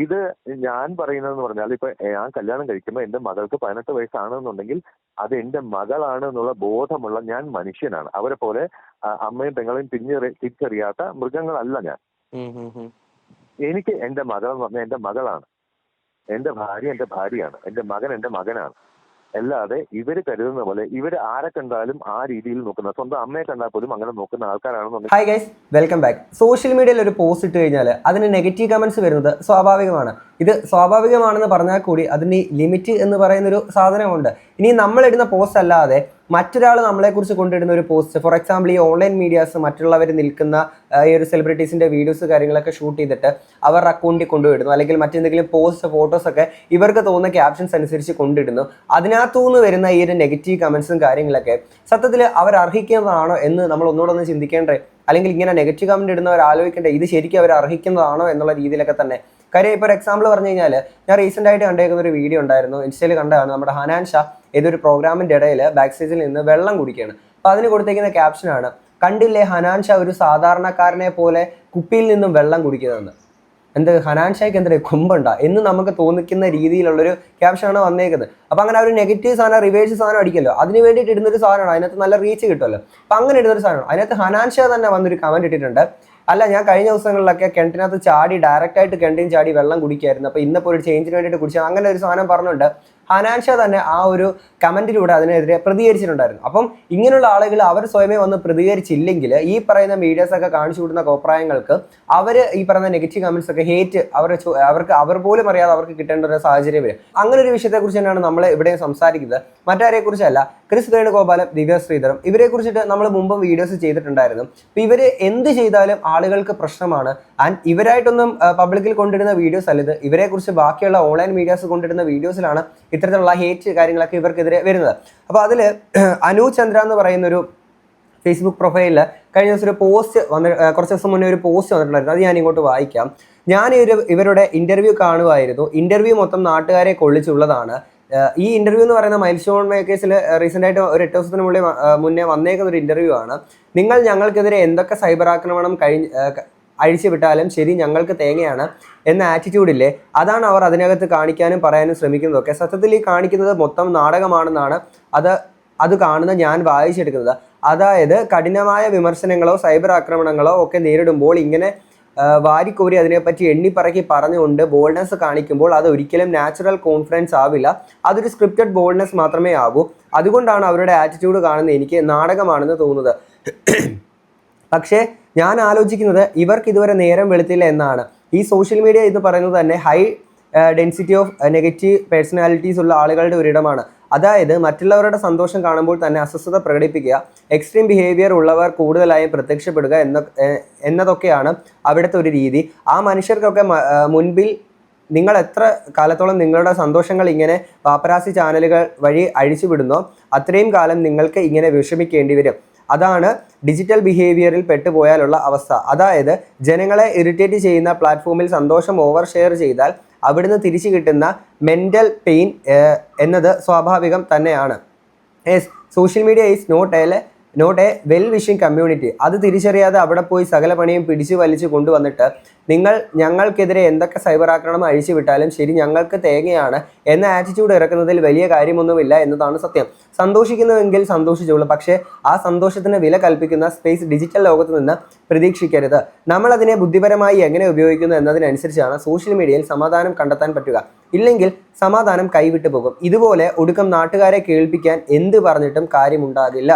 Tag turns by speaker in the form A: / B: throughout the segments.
A: ഇത് ഞാൻ പറയുന്നതെന്ന് പറഞ്ഞാൽ ഇപ്പൊ ഞാൻ കല്യാണം കഴിക്കുമ്പോൾ എന്റെ മകൾക്ക് 18 വയസ്സാണെന്നുണ്ടെങ്കിൽ അത് എന്റെ മകളാണ് എന്നുള്ള ബോധമുള്ള ഞാൻ മനുഷ്യനാണ്. അവരെ പോലെ അമ്മയും പെങ്ങളെയും തിരിച്ചറിയാത്ത മൃഗങ്ങളല്ല ഞാൻ. എനിക്ക് എന്റെ മകൾ എന്ന് പറഞ്ഞാൽ എന്റെ മകളാണ്, എന്റെ ഭാര്യ എന്റെ ഭാര്യയാണ്, എന്റെ മകൻ എന്റെ മകനാണ്. അല്ലാതെ ഇവര് കരുതുന്ന പോലെ ഇവര് ആരെ കണ്ടാലും ആ രീതിയിൽ നോക്കുന്ന, സ്വന്തം അമ്മയെ കണ്ടാൽ പോലും അങ്ങനെ നോക്കുന്ന ആൾക്കാരാണെന്നുണ്ടെങ്കിൽ.
B: Hi guys, welcome back. Social മീഡിയയിൽ ഒരു പോസ്റ്റ് ഇട്ട് കഴിഞ്ഞാൽ അതിന് നെഗറ്റീവ് കമന്റ്സ് വരുന്നത് സ്വാഭാവികമാണ്. ഇത് സ്വാഭാവികമാണെന്ന് പറഞ്ഞാൽ കൂടി അതിന് ലിമിറ്റ് എന്ന് പറയുന്നൊരു സാധനമുണ്ട്. ഇനി നമ്മളിടുന്ന പോസ്റ്റ് അല്ലാതെ മറ്റൊരാൾ നമ്മളെക്കുറിച്ച് കൊണ്ടിടുന്ന ഒരു പോസ്റ്റ്, ഫോർ എക്സാമ്പിൾ ഈ ഓൺലൈൻ മീഡിയാസ് മറ്റുള്ളവർ നിൽക്കുന്ന ഈ ഒരു സെലിബ്രിറ്റീസിൻ്റെ വീഡിയോസ് കാര്യങ്ങളൊക്കെ ഷൂട്ട് ചെയ്തിട്ട് അവരുടെ അക്കൗണ്ടിൽ കൊണ്ടുവിടുന്നു, അല്ലെങ്കിൽ മറ്റെന്തെങ്കിലും പോസ്റ്റ് ഫോട്ടോസൊക്കെ ഇവർക്ക് തോന്നുന്ന ക്യാപ്ഷൻസ് അനുസരിച്ച് കൊണ്ടിടുന്നു. അതിനകത്തുനിന്ന് വരുന്ന ഈ ഒരു നെഗറ്റീവ് കമൻസും കാര്യങ്ങളൊക്കെ സത്യത്തിൽ അവർ അർഹിക്കുന്നതാണോ എന്ന് നമ്മൾ ഒന്നുകൂടെ ചിന്തിക്കേണ്ടേ? അല്ലെങ്കിൽ ഇങ്ങനെ നെഗറ്റീവ് കമൻറ്റ് ഇടുന്നവർ ആലോചിക്കേണ്ടേ ഇത് ശരിക്കും അവർ അർഹിക്കുന്നതാണോ എന്നുള്ള രീതിയിലൊക്കെ തന്നെ. കാര്യം ഇപ്പോൾ ഒരു എക്സാമ്പിൾ പറഞ്ഞു കഴിഞ്ഞാൽ, ഞാൻ റീസെൻ്റ് ആയിട്ട് കണ്ടേക്കുന്ന ഒരു വീഡിയോ ഉണ്ടായിരുന്നു, ഇൻസ്റ്റയിൽ കണ്ടതാണ്. നമ്മുടെ ഹനാൻ ഷാ ഏതൊരു പ്രോഗ്രാമിൻ്റെ ഇടയിൽ ബാക്ക് സ്റ്റേജിൽ നിന്ന് വെള്ളം കുടിക്കുകയാണ്. അപ്പോൾ അതിന് കൊടുത്തേക്കുന്ന ക്യാപ്ഷനാണ്, കണ്ടില്ലേ ഹനാൻ ഷാ ഒരു സാധാരണക്കാരനെ പോലെ കുപ്പിയിൽ നിന്നും വെള്ളം കുടിക്കുന്നതെന്ന്. എന്ത് ഹനാൻ ഷായ്ക്ക് എന്തൊരു കൊമ്പുണ്ടാ എന്ന് നമുക്ക് തോന്നിക്കുന്ന രീതിയിലുള്ളൊരു ക്യാപ്ഷനാണ് വന്നേക്കുന്നത്. അപ്പോൾ അങ്ങനെ ഒരു നെഗറ്റീവ് സാധനം റിവേഴ്സ് സാധനം അടിക്കല്ലോ, അതിന് വേണ്ടിയിട്ട് ഇടുന്നൊരു സാധനമാണ്, അതിനകത്ത് നല്ല റീച്ച് കിട്ടുമല്ലോ. അപ്പം അങ്ങനെ ഇടുന്നൊരു സാധനമാണ്. അതിനകത്ത് ഹനാൻ ഷാ തന്നെ വന്നൊരു കമൻറ്റ് ഇട്ടിട്ടുണ്ട്, അല്ല ഞാൻ കഴിഞ്ഞ ദിവസങ്ങളിലൊക്കെ കിണറ്റിനകത്ത് ചാടി ഡയറക്റ്റായിട്ട് കിണറ്റിന് ചാടി വെള്ളം കുടിക്കായിരുന്നു, അപ്പോൾ ഇന്നിപ്പോൾ ഒരു ചേഞ്ചിന് വേണ്ടിയിട്ട് കുടിച്ചാൽ അങ്ങനെ ഒരു സാധനം പറഞ്ഞുകൊണ്ട് ഹനാൻ ഷാ തന്നെ ആ ഒരു കമൻറ്റിലൂടെ അതിനെതിരെ പ്രതികരിച്ചിട്ടുണ്ടായിരുന്നു. അപ്പം ഇങ്ങനെയുള്ള ആളുകൾ അവർ സ്വയമേ വന്ന് പ്രതികരിച്ചില്ലെങ്കിൽ ഈ പറയുന്ന മീഡിയാസൊക്കെ കാണിച്ചു കൂടുന്ന കോപ്രായങ്ങൾക്ക് അവർ ഈ പറയുന്ന നെഗറ്റീവ് കമൻസ് ഒക്കെ ഹേറ്റ് അവർ പോലും അറിയാതെ അവർക്ക് കിട്ടേണ്ട ഒരു സാഹചര്യം വരും. അങ്ങനെ ഒരു വിഷയത്തെക്കുറിച്ച് തന്നെയാണ് നമ്മൾ ഇവിടെ സംസാരിക്കുന്നത്. മറ്റാരെ കുറിച്ചല്ല, ക്രിസ് വേണുഗോപാലും ദിവ്യ ശ്രീധറും ഇവരെ കുറിച്ചിട്ട് നമ്മൾ മുമ്പ് വീഡിയോസ് ചെയ്തിട്ടുണ്ടായിരുന്നു. അപ്പം ഇവർ എന്ത് ചെയ്താലും ആളുകൾക്ക് പ്രശ്നമാണ്. ആൻഡ് ഇവരായിട്ടൊന്നും പബ്ലിക്കിൽ കൊണ്ടിടുന്ന വീഡിയോസ് അല്ല ഇത്, ഇവരെ കുറിച്ച് ബാക്കിയുള്ള ഓൺലൈൻ മീഡിയാസ് കൊണ്ടിടുന്ന വീഡിയോസിലാണ് ഇത്തരത്തിലുള്ള ഹേറ്റ് കാര്യങ്ങളൊക്കെ ഇവർക്കെതിരെ വരുന്നത്. അപ്പോൾ അതിൽ അനു ചന്ദ്ര എന്ന് പറയുന്നൊരു ഫേസ്ബുക്ക് പ്രൊഫൈലിൽ കഴിഞ്ഞ ദിവസം ഒരു പോസ്റ്റ് കുറച്ച് ദിവസം മുന്നേ ഒരു പോസ്റ്റ് വന്നിട്ടുണ്ടായിരുന്നു. അത് ഞാൻ ഇങ്ങോട്ട് വായിക്കാം. ഞാൻ ഇവരുടെ ഇൻ്റർവ്യൂ കാണുമായിരുന്നു. ഇൻ്റർവ്യൂ മൊത്തം നാട്ടുകാരെ കൊള്ളിച്ചുള്ളതാണ്. ഈ ഇൻ്റർവ്യൂ എന്ന് പറയുന്ന മൈൽ സ്റ്റോൺ മേക്കേഴ്സിൽ റീസെൻ്റ് ആയിട്ട് ഒരു 8 ദിവസത്തിന് മുന്നേ വന്നേക്കുന്ന ഒരു ഇൻ്റർവ്യൂ ആണ്. നിങ്ങൾ ഞങ്ങൾക്കെതിരെ എന്തൊക്കെ സൈബർ ആക്രമണം അഴിച്ചു വിട്ടാലും ശരി ഞങ്ങൾക്ക് തേങ്ങയാണ് എന്ന ആറ്റിറ്റ്യൂഡില്ലേ, അതാണ് അവർ അതിനകത്ത് കാണിക്കാനും പറയാനും ശ്രമിക്കുന്നതൊക്കെ. സത്യത്തിൽ ഈ കാണിക്കുന്നത് മൊത്തം നാടകമാണെന്നാണ് അത് കാണുന്ന ഞാൻ വായിച്ചെടുക്കുന്നത്. അതായത് കഠിനമായ വിമർശനങ്ങളോ സൈബർ ആക്രമണങ്ങളോ ഒക്കെ നേരിടുമ്പോൾ ഇങ്ങനെ വാരിക്കോരി അതിനെപ്പറ്റി എണ്ണിപ്പറക്കി പറഞ്ഞുകൊണ്ട് ബോൾഡ്നെസ് കാണിക്കുമ്പോൾ അത് ഒരിക്കലും നാച്ചുറൽ കോൺഫിഡൻസ് ആവില്ല, അതൊരു സ്ക്രിപ്റ്റഡ് ബോൾഡ്നെസ് മാത്രമേ ആകൂ. അതുകൊണ്ടാണ് അവരുടെ ആറ്റിറ്റ്യൂഡ് കാണുന്നത് എനിക്ക് നാടകമാണെന്ന് തോന്നുന്നത്. പക്ഷേ ഞാൻ ആലോചിക്കുന്നത് ഇവർക്ക് ഇതുവരെ നേരം വെളുത്തില്ല എന്നാണ്. ഈ സോഷ്യൽ മീഡിയ എന്ന് പറയുന്നത് തന്നെ high density of negative personalities ഉള്ള ആളുകളുടെ ഒരിടമാണ്. അതായത് മറ്റുള്ളവരുടെ സന്തോഷം കാണുമ്പോൾ തന്നെ അസ്വസ്ഥത പ്രകടിപ്പിക്കുക, എക്സ്ട്രീം ബിഹേവിയർ ഉള്ളവർ കൂടുതലായും പ്രത്യക്ഷപ്പെടുക എന്നതൊക്കെയാണ് അവിടുത്തെ ഒരു രീതി. ആ മനുഷ്യർക്കൊക്കെ മുൻപിൽ നിങ്ങൾ എത്ര കാലത്തോളം നിങ്ങളുടെ സന്തോഷങ്ങൾ ഇങ്ങനെ പാപ്പരാസി ചാനലുകൾ വഴി അഴിച്ചുവിടുന്നോ അത്രയും കാലം നിങ്ങൾക്ക് ഇങ്ങനെ വിഷമിക്കേണ്ടി വരും. അതാണ് ഡിജിറ്റൽ ബിഹേവിയറിൽ പെട്ടുപോയാലുള്ള അവസ്ഥ. അതായത് ജനങ്ങളെ ഇറിറ്റേറ്റ് ചെയ്യുന്ന പ്ലാറ്റ്ഫോമിൽ സന്തോഷം ഓവർ ഷെയർ ചെയ്താൽ അവിടുന്ന് തിരിച്ചു കിട്ടുന്ന മെൻ്റൽ പെയിൻ എന്നത് സ്വാഭാവികം തന്നെയാണ്. Social media is not a well wishing community. അത് തിരിച്ചറിയാതെ അവിടെ പോയി സകല പണിയും പിടിച്ചു വലിച്ചു കൊണ്ടുവന്നിട്ട് നിങ്ങൾ ഞങ്ങൾക്കെതിരെ എന്തൊക്കെ സൈബർ ആക്രമണം അഴിച്ചു വിട്ടാലും ശരി ഞങ്ങൾക്ക് തേങ്ങയാണ് എന്ന ആറ്റിറ്റ്യൂഡ് ഇറക്കുന്നതിൽ വലിയ കാര്യമൊന്നുമില്ല എന്നതാണ് സത്യം. സന്തോഷിക്കുന്നുവെങ്കിൽ സന്തോഷിച്ചോളൂ, പക്ഷേ ആ സന്തോഷത്തിന് വില കൽപ്പിക്കുന്ന സ്പേസ് ഡിജിറ്റൽ ലോകത്ത് നിന്ന് പ്രതീക്ഷിക്കരുത്. നമ്മളതിനെ ബുദ്ധിപരമായി എങ്ങനെ ഉപയോഗിക്കുന്നു എന്നതിനനുസരിച്ചാണ് സോഷ്യൽ മീഡിയയിൽ സമാധാനം കണ്ടെത്താൻ പറ്റുക. ഇല്ലെങ്കിൽ സമാധാനം കൈവിട്ടു പോകും. ഇതുപോലെ ഒടുക്കം നാട്ടുകാരെ കേൾപ്പിക്കാൻ എന്ത് പറഞ്ഞിട്ടും കാര്യമുണ്ടാകില്ല.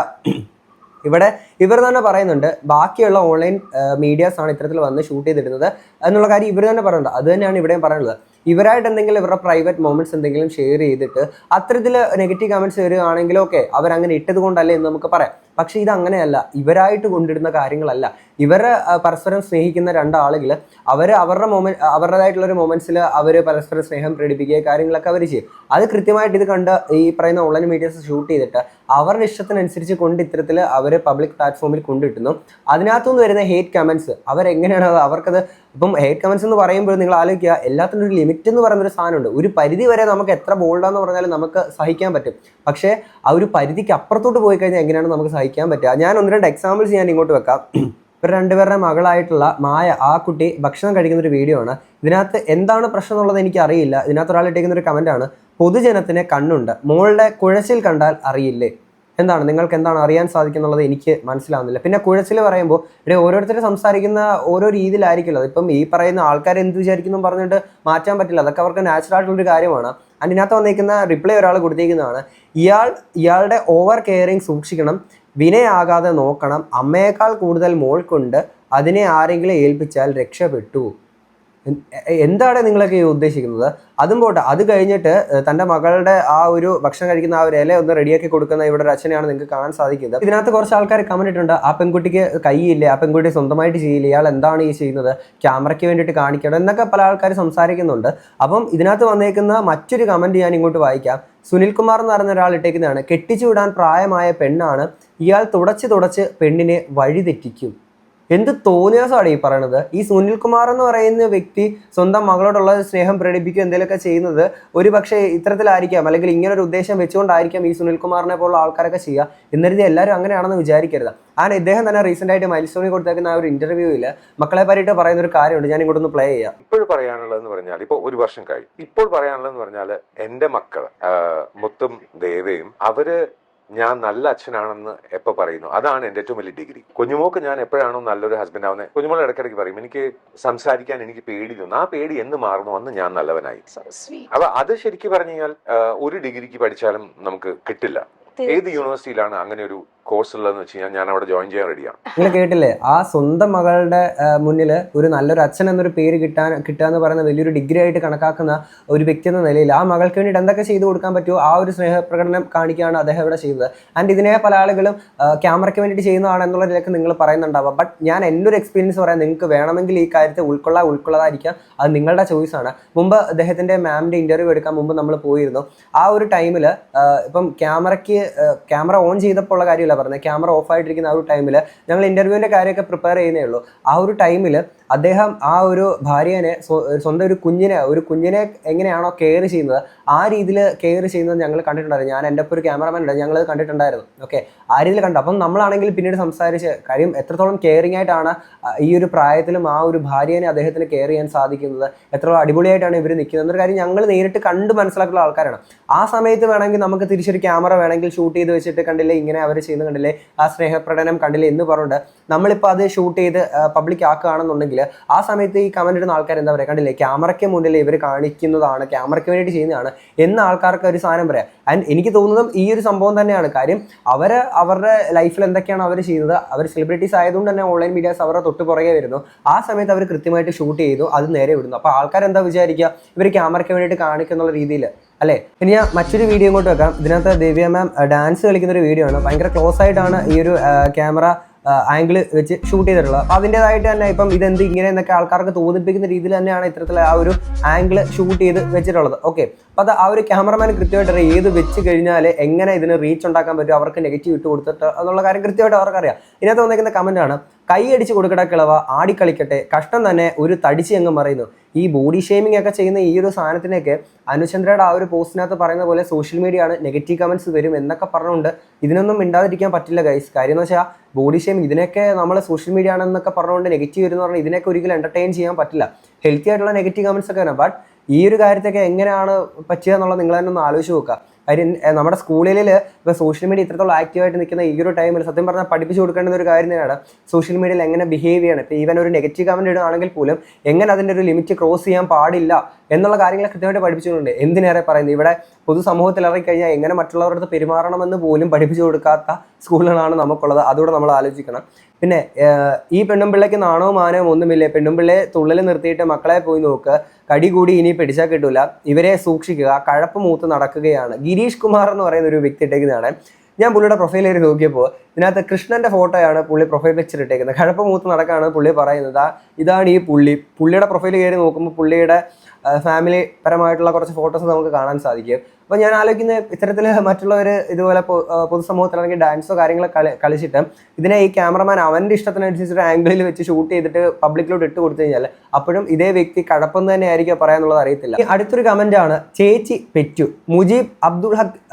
B: ഇവർ തന്നെ പറയുന്നുണ്ട് ബാക്കിയുള്ള ഓൺലൈൻ മീഡിയാസാണ് ഇത്തരത്തിൽ വന്ന് ഷൂട്ട് ചെയ്തിടുന്നത് എന്നുള്ള കാര്യം ഇവർ തന്നെ പറയുന്നുണ്ട്. അത് തന്നെയാണ് ഇവിടെയും പറയുന്നത്. ഇവരായിട്ട് എന്തെങ്കിലും ഇവരുടെ പ്രൈവറ്റ് മൊമെന്റ്സ് എന്തെങ്കിലും ഷെയർ ചെയ്തിട്ട് അത്തരത്തിൽ നെഗറ്റീവ് കമൻറ്റ്സ് വരികയാണെങ്കിലും ഓക്കെ, അവരങ്ങനെ ഇട്ടത് കൊണ്ടല്ലേ എന്ന് നമുക്ക് പറയാം. പക്ഷേ ഇത് അങ്ങനെയല്ല, ഇവരായിട്ട് കൊണ്ടിടുന്ന കാര്യങ്ങളല്ല. ഇവരെ പരസ്പരം സ്നേഹിക്കുന്ന രണ്ടാളുകൾ അവരുടേതായിട്ടുള്ളൊരു മൊമെന്റ്സിൽ അവർ പരസ്പരം സ്നേഹം പ്രകടിപ്പിക്കുക കാര്യങ്ങളൊക്കെ അവർ ചെയ്യും. അത് കൃത്യമായിട്ട് ഇത് കണ്ട് ഈ പറയുന്ന ഓൺലൈൻ മീഡിയാസ് ഷൂട്ട് ചെയ്തിട്ട് അവരുടെ ഇഷ്ടത്തിനനുസരിച്ച് കൊണ്ട് ഇത്തരത്തിൽ അവർ പബ്ലിക് പ്ലാറ്റ്ഫോമിൽ കൊണ്ടിട്ടുന്നു. അതിനകത്തുനിന്ന് വരുന്ന ഹേറ്റ് കമൻറ്റ്സ് അവർക്കെങ്ങനെയാണ് അവർക്കത് ഇപ്പം ഹേറ്റ് കമൻറ്റ്സ് എന്ന് പറയുമ്പോൾ നിങ്ങൾ ആലോചിക്കുക, എല്ലാത്തിനും ഒരു ലിമിറ്റ് എന്ന് പറയുന്നൊരു സാധനമുണ്ട്. ഒരു പരിധി വരെ നമുക്ക് എത്ര ബോൾഡാന്ന് പറഞ്ഞാലും നമുക്ക് സഹിക്കാൻ പറ്റും. പക്ഷേ ആ ഒരു പരിധിക്ക് അപ്പുറത്തോട്ട് പോയി കഴിഞ്ഞാൽ എങ്ങനെയാണ് നമുക്ക് സഹിക്കാൻ പറ്റുക? ഞാൻ 1-2 എക്സാമ്പിൾസ് ഞാൻ ഇങ്ങോട്ട് വെക്കാം. ഇവർ രണ്ടുപേരുടെ മകളായിട്ടുള്ള മായ, ആ കുട്ടി ഭക്ഷണം കഴിക്കുന്ന ഒരു വീഡിയോ ആണ്. ഇതിനകത്ത് എന്താണ് പ്രശ്നം എന്നുള്ളത് എനിക്ക് അറിയില്ല. ഇതിനകത്ത് ഒരാൾ ഇട്ടേക്കുന്ന ഒരു കമൻ്റാണ്, പൊതുജനത്തിന് കണ്ണുണ്ട്, മോളുടെ കുഴച്ചിൽ കണ്ടാൽ അറിയില്ലേ. എന്താണ് നിങ്ങൾക്ക് എന്താണ് അറിയാൻ സാധിക്കുന്നുള്ളത് എനിക്ക് മനസ്സിലാവുന്നില്ല. പിന്നെ കുഴച്ചിൽ പറയുമ്പോൾ ഇവിടെ ഓരോരുത്തർ സംസാരിക്കുന്ന ഓരോ രീതിയിലായിരിക്കുമല്ലോ. ഇപ്പം ഈ പറയുന്ന ആൾക്കാർ എന്ത് വിചാരിക്കുന്നു പറഞ്ഞിട്ട് മാറ്റാൻ പറ്റില്ല. അതൊക്കെ അവർക്ക് നാച്ചുറൽ ആയിട്ടുള്ളൊരു കാര്യമാണ്. അതിനകത്ത് വന്നിരിക്കുന്ന റിപ്ലൈ ഒരാൾ കൊടുത്തിരിക്കുന്നതാണ്, ഇയാളുടെ ഓവർ കെയറിങ് സൂക്ഷിക്കണം, വിനയാകാതെ നോക്കണം, അമ്മയേക്കാൾ കൂടുതൽ മോൾക്കുണ്ട്, അതിനെ ആരെങ്കിലും ഏൽപ്പിച്ചാൽ രക്ഷപ്പെട്ടു. എന്താണ് നിങ്ങളൊക്കെ ഉദ്ദേശിക്കുന്നത്? അതും പോട്ടെ, അത് കഴിഞ്ഞിട്ട് തൻ്റെ മകളുടെ ആ ഒരു ഭക്ഷണം കഴിക്കുന്ന ആ ഒരു ഇല ഒന്ന് റെഡിയാക്കി കൊടുക്കുന്ന ഇവിടെ ഒരു അച്ഛനെയാണ് നിങ്ങൾക്ക് കാണാൻ സാധിക്കുന്നത്. ഇതിനകത്ത് കുറച്ച് ആൾക്കാർ കമന്റ് ഇട്ടുണ്ട്, ആ പെൺകുട്ടിക്ക് കൈയില്ലേ, ആ പെൺകുട്ടി സ്വന്തമായിട്ട് ചെയ്യില്ല, ഇയാൾ എന്താണ് ഈ ചെയ്യുന്നത്, ക്യാമറയ്ക്ക് വേണ്ടിയിട്ട് കാണിക്കണം എന്നൊക്കെ പല ആൾക്കാർ സംസാരിക്കുന്നുണ്ട്. അപ്പം ഇതിനകത്ത് വന്നേക്കുന്ന മറ്റൊരു കമന്റ് ഞാൻ ഇങ്ങോട്ട് വായിക്കാം. സുനിൽകുമാർ എന്ന് പറഞ്ഞ ഒരാൾ ഇട്ടേക്കുന്നതാണ്, കെട്ടിച്ചു വിടാൻ പ്രായമായ പെണ്ണാണ്, ഇയാൾ തുടച്ച് പെണ്ണിനെ വഴിതെറ്റിക്കും. എന്ത് തോന്നിയാസമാണ് ഈ പറയണത്? ഈ സുനിൽകുമാർ എന്ന് പറയുന്ന വ്യക്തി സ്വന്തം മകളോടുള്ള സ്നേഹം പ്രകടിപ്പിക്കുക എന്തെങ്കിലുമൊക്കെ ചെയ്യുന്നത് ഒരു പക്ഷേ ഇത്തരത്തിലായിരിക്കാം, അല്ലെങ്കിൽ ഇങ്ങനെ ഒരു ഉദ്ദേശം വെച്ചുകൊണ്ടായിരിക്കാം ഈ സുനിൽകുമാറിനെ പോലുള്ള ആൾക്കാരൊക്കെ ചെയ്യുക. എന്നിരുത്തി എല്ലാവരും അങ്ങനെയാണെന്ന് വിചാരിക്കരുത്. ഇദ്ദേഹം തന്നെ റീസെന്റ് ആയിട്ട് മൈൽസ്റ്റോണിൽ കൊടുത്തേക്കുന്ന ആ ഒരു ഇന്റർവ്യൂവിൽ മക്കളെ പറ്റിയിട്ട് പറയുന്ന ഒരു കാര്യമുണ്ട്, ഞാൻ ഇങ്ങോട്ടൊന്ന് പ്ലേ ചെയ്യാം.
C: ഇപ്പോൾ പറയാനുള്ളതെന്ന് പറഞ്ഞാൽ, ഇപ്പോൾ ഒരു വർഷം കഴിഞ്ഞു, ഇപ്പോൾ പറയാനുള്ളതെന്ന് പറഞ്ഞാൽ എന്റെ മക്കൾ മുത്തും ദേവയും അവര് ഞാൻ നല്ല അച്ഛനാണെന്ന് എപ്പോൾ പറയുന്നു, അതാണ് എൻ്റെ ഏറ്റവും വലിയ ഡിഗ്രി. കുഞ്ഞുമോക്ക് ഞാൻ എപ്പോഴാണോ നല്ലൊരു ഹസ്ബൻഡ് ആവുന്നത്, കുഞ്ഞുമോൾ ഇടയ്ക്കിടയ്ക്ക് പറയും എനിക്ക് സംസാരിക്കാൻ എനിക്ക് പേടി തോന്നുന്നു, ആ പേടി എന്ന് മാറുന്നു അന്ന് ഞാൻ നല്ലവനായി. അപ്പൊ അത് ശരിക്കും പറഞ്ഞു കഴിഞ്ഞാൽ ഒരു ഡിഗ്രിക്ക് പഠിച്ചാലും നമുക്ക് കിട്ടില്ല. ഏത് യൂണിവേഴ്സിറ്റിയിലാണ് അങ്ങനെ ഒരു കോഴ്സ് ഉള്ളതെന്ന് വെച്ച് കഴിഞ്ഞാൽ ഞാൻ അവിടെ ജോയിൻ ചെയ്യാൻ റെഡിയാണ്.
B: നിങ്ങൾ കേട്ടില്ലേ, ആ സ്വന്തം മകളുടെ മുന്നിൽ ഒരു നല്ലൊരു അച്ഛൻ എന്നൊരു പേര് കിട്ടുക എന്ന് പറയുന്ന വലിയൊരു ഡിഗ്രി ആയിട്ട് കണക്കാക്കുന്ന ഒരു വ്യക്തി എന്ന നിലയിൽ ആ മകൾക്ക് വേണ്ടിയിട്ട് എന്തൊക്കെ ചെയ്തു കൊടുക്കാൻ പറ്റുമോ ആ ഒരു സ്നേഹപ്രകടനം കാണിക്കുകയാണ് അദ്ദേഹം ഇവിടെ ചെയ്തത്. ആൻഡ് ഇതിനെ പല ആളുകളും ക്യാമറയ്ക്ക് വേണ്ടിയിട്ട് ചെയ്യുന്നതാണ് എന്നുള്ളതിലേക്ക് നിങ്ങൾ പറയുന്നുണ്ടാവാം. ബട്ട് ഞാൻ എൻ്റെ ഒരു എക്സ്പീരിയൻസ് പറയാം, നിങ്ങൾക്ക് വേണമെങ്കിൽ ഈ കാര്യത്തെ ഉൾക്കൊള്ളാതിരിക്കാം, അത് നിങ്ങളുടെ ചോയ്സാണ്. മുമ്പ് അദ്ദേഹത്തിൻ്റെ മാമിൻ്റെ ഇൻ്റർവ്യൂ എടുക്കാൻ മുമ്പ് നമ്മൾ പോയിരുന്നു. ആ ഒരു ടൈമിൽ ഇപ്പം ക്യാമറ ഓൺ ചെയ്തപ്പോൾ ഉള്ള കാര്യമില്ല പറഞ്ഞത്, ക്യാമറ ഓഫ് ആയിട്ടിരിക്കുന്ന ആ ഒരു ടൈമിൽ ഞങ്ങൾ ഇന്റർവ്യൂവിന്റെ കാര്യമൊക്കെ പ്രിപ്പയർ ചെയ്യുന്നേ ഉള്ളൂ. ആ ഒരു ടൈമിൽ അദ്ദേഹം ആ ഒരു ഭാര്യനെ സ്വന്തം ഒരു കുഞ്ഞിനെ എങ്ങനെയാണോ കെയർ ചെയ്യുന്നത് ആ രീതിയിൽ കെയർ ചെയ്യുന്നത് ഞങ്ങൾ കണ്ടിട്ടുണ്ടായിരുന്നു. ഞാൻ എൻ്റെ ഒപ്പം ഒരു ക്യാമറമാൻ ഉണ്ട്, ഞങ്ങളത് കണ്ടിട്ടുണ്ടായിരുന്നു. ഓക്കെ, ആ രീതിയിൽ കണ്ടു. അപ്പം നമ്മളാണെങ്കിൽ പിന്നീട് സംസാരിച്ച് കാര്യം എത്രത്തോളം കെയറിങ് ആയിട്ടാണ് ഈ ഒരു പ്രായത്തിലും ആ ഒരു ഭാര്യനെ അദ്ദേഹത്തിന് കെയർ ചെയ്യാൻ സാധിക്കുന്നത്, എത്രത്തോളം അടിപൊളിയായിട്ടാണ് ഇവർ നിൽക്കുന്നത് എന്നൊരു കാര്യം ഞങ്ങൾ നേരിട്ട് കണ്ട് മനസ്സിലാക്കുന്ന ആൾക്കാരാണ്. ആ സമയത്ത് വേണമെങ്കിൽ നമുക്ക് തിരിച്ചൊരു ക്യാമറ വേണമെങ്കിൽ ഷൂട്ട് ചെയ്ത് വെച്ചിട്ട് കണ്ടില്ലേ ഇങ്ങനെ അവർ ചെയ്യുന്നത് കണ്ടില്ലേ, ആ സ്നേഹപ്രകടനം കണ്ടില്ലേ എന്ന് പറഞ്ഞുകൊണ്ട് നമ്മളിപ്പോൾ അത് ഷൂട്ട് ചെയ്ത് പബ്ലിക് ആക്കുകയാണെന്നുണ്ടെങ്കിൽ ആ സമയത്ത് ഈ കമന്റ് ഇടുന്ന ആൾക്കാർ എന്താ പറയുക, കണ്ടില്ലേ ക്യാമറയ്ക്ക് മുന്നിൽ ഇവർ കാണിക്കുന്നതാണ്, ക്യാമറയ്ക്ക് വേണ്ടിയിട്ട് ചെയ്യുന്നതാണ് എന്ന് ആൾക്കാർക്ക് ഒരു സാധനം പറയാം. ആൻഡ് എനിക്ക് തോന്നുന്നതും ഈ ഒരു സംഭവം തന്നെയാണ്. കാര്യം അവരുടെ ലൈഫിൽ എന്തൊക്കെയാണ് അവർ ചെയ്യുന്നത്, അവർ സെലിബ്രിറ്റീസ് ആയതുകൊണ്ട് തന്നെ ഓൺലൈൻ മീഡിയാസ് അവരുടെ തൊട്ട് പുറകെ വരുന്നു. ആ സമയത്ത് അവർ കൃത്യമായിട്ട് ഷൂട്ട് ചെയ്തു, അത് നേരെ വിടുന്നു. അപ്പോൾ ആൾക്കാർ എന്താ വിചാരിക്കുക, ഇവർ ക്യാമറയ്ക്ക് വേണ്ടിയിട്ട് കാണിക്കുന്നുള്ള രീതിയിൽ അല്ലേ. ഇനി ഞാൻ മറ്റൊരു വീഡിയോ ഇങ്ങോട്ട് വെക്കാം. ഇതിനകത്ത് ദിവ്യ മാം ഡാൻസ് കളിക്കുന്ന ഒരു വീഡിയോ ആണ്. ഭയങ്കര ക്ലോസ് ആയിട്ടാണ് ഈ ഒരു ക്യാമറ ആംഗിൾ വെച്ച് ഷൂട്ട് ചെയ്തിട്ടുള്ളത്. അപ്പോൾ അതിൻ്റെതായിട്ട് തന്നെ ഇപ്പം ഇതെന്ത് ഇങ്ങനെ എന്നൊക്കെ ആൾക്കാർക്ക് തോന്നിപ്പിക്കുന്ന രീതിയിൽ തന്നെയാണ് ഇത്തരത്തിൽ ആ ഒരു ആംഗിൾ ഷൂട്ട് ചെയ്ത് വെച്ചിട്ടുള്ളത്. ഓക്കെ, അപ്പോൾ അത് ആ ഒരു ക്യാമറമാൻ കൃത്യമായിട്ട് ഏത് വെച്ച് കഴിഞ്ഞാൽ എങ്ങനെ ഇതിന് റീച്ച് ഉണ്ടാക്കാൻ പറ്റും, അവർക്ക് നെഗറ്റീവ് ഇട്ട് കൊടുത്തിട്ട് എന്നുള്ള കാര്യം കൃത്യമായിട്ട് അവർക്കറിയാം. ഇതിനകത്ത് വന്നിരിക്കുന്ന കമൻ്റാണ്, കൈയടിച്ച് കൊടുക്കട കിളവ ആടിക്കളിക്കട്ടെ, കഷ്ടം തന്നെ ഒരു തടിച്ച് എങ്ങും പറയുന്നു. ഈ ബോഡി ഷേമിംഗ് ഒക്കെ ചെയ്യുന്ന ഈ ഒരു സാധനത്തിനൊക്കെ അനുചന്ദ്രയുടെ ആ ഒരു പോസ്റ്റിനകത്ത് പറയുന്ന പോലെ സോഷ്യൽ മീഡിയ ആണ്, നെഗറ്റീവ് കമൻസ് വരും എന്നൊക്കെ പറഞ്ഞുകൊണ്ട് ഇതിനൊന്നും മിണ്ടാതിരിക്കാൻ പറ്റില്ല ഗൈസ്. കാര്യം എന്ന് വെച്ചാൽ ബോഡി ഷേമിംഗ് ഇതിനൊക്കെ നമ്മൾ സോഷ്യൽ മീഡിയ ആണെന്നൊക്കെ പറഞ്ഞുകൊണ്ട് നെഗറ്റീവ് വരുന്ന പറഞ്ഞാൽ ഇതിനൊക്കെ ഒരിക്കലും എൻ്റർടൈൻ ചെയ്യാൻ പറ്റില്ല. ഹെൽത്തി ആയിട്ടുള്ള നെഗറ്റീവ് കമൻസ് ഒക്കെ വരാം. ബട്ട് ഈ ഒരു കാര്യത്തൊക്കെ എങ്ങനെയാണ് പറ്റുക എന്നുള്ളത് നിങ്ങൾ തന്നെ ഒന്ന് ആലോചിച്ച് നോക്കുക. കാര്യം നമ്മുടെ സ്കൂളുകളിൽ ഇപ്പോൾ സോഷ്യൽ മീഡിയ ഇത്രത്തോളം ആക്റ്റീവായിട്ട് നിൽക്കുന്ന ഈ ഒരു ടൈമിൽ സത്യം പറഞ്ഞാൽ പഠിപ്പിച്ചു കൊടുക്കേണ്ട ഒരു കാര്യം തന്നെയാണ് സോഷ്യൽ മീഡിയയിൽ എങ്ങനെ ബിഹേവ് ചെയ്യണം. ഇപ്പോൾ ഈവൻ ഒരു നെഗറ്റീവ് കമൻറ്റ് ഇടുകയാണെങ്കിൽ പോലും എങ്ങനെ അതിൻ്റെ ഒരു ലിമിറ്റ് ക്രോസ് ചെയ്യാൻ പാടില്ല എന്നുള്ള കാര്യങ്ങൾ കൃത്യമായിട്ട് പഠിപ്പിച്ചിട്ടുണ്ട്. എന്തിനേറെ പറയുന്നത്, ഇവിടെ പൊതുസമൂഹത്തിൽ ഇറങ്ങിക്കഴിഞ്ഞാൽ എങ്ങനെ മറ്റുള്ളവരുടെ അടുത്ത് പെരുമാറണമെന്ന് പോലും പഠിപ്പിച്ചു കൊടുക്കാത്ത സ്കൂളുകളാണ് നമുക്കുള്ളത്. അതുകൂടെ നമ്മൾ ആലോചിക്കണം. പിന്നെ ഈ പെണ്ണുമ്പിള്ളയ്ക്ക് നാണവും മാനവും ഒന്നുമില്ലേ, പെണ്ണുമ്പിള്ളയെ തുള്ളൽ നിർത്തിയിട്ട് മക്കളെ പോയി നോക്ക്, കടി കൂടി ഇനി പിടിച്ചാൽ കിട്ടൂല, ഇവരെ സൂക്ഷിക്കുക, കഴപ്പ് മൂത്ത് നടക്കുകയാണ്. ഗിരീഷ് കുമാർ എന്ന് പറയുന്ന ഒരു വ്യക്തി ഇട്ടേക്കുന്നതാണ്. ഞാൻ പുള്ളിയുടെ പ്രൊഫൈൽ കയറി നോക്കിയപ്പോൾ ഇതിനകത്ത് കൃഷ്ണന്റെ ഫോട്ടോയാണ് പുള്ളി പ്രൊഫൈൽ പിക്ചർ ഇട്ടേക്കുന്നത്. കഴപ്പ് മൂത്ത് നടക്കാണ് പുള്ളി പറയുന്നത്. ഇതാണ് ഈ പുള്ളിയുടെ പ്രൊഫൈൽ കയറി നോക്കുമ്പോൾ പുള്ളിയുടെ ഫാമിലി പരമായിട്ടുള്ള കുറച്ച് ഫോട്ടോസ് നമുക്ക് കാണാൻ സാധിക്കും. അപ്പോൾ ഞാൻ ആലോചിക്കുന്നത് ഇത്തരത്തിൽ മറ്റുള്ളവർ ഇതുപോലെ പൊതുസമൂഹത്തിൽ അല്ലെങ്കിൽ ഡാൻസോ കാര്യങ്ങളൊക്കെ കളിച്ചിട്ട് ഇതിനെ ഈ ക്യാമറമാൻ അവൻ്റെ ഇഷ്ടത്തിനനുസരിച്ചൊരു ആംഗിളിൽ വെച്ച് ഷൂട്ട് ചെയ്തിട്ട് പബ്ലിക്കിലോട്ട് ഇട്ട് കൊടുത്തു കഴിഞ്ഞാൽ അപ്പോഴും ഇതേ വ്യക്തി കഴപ്പെന്ന് തന്നെ ആയിരിക്കും പറയാനുള്ളത് അറിയത്തില്ല. അടുത്തൊരു കമൻറ്റാണ് ചേച്ചി പെറ്റു. മുജീബ്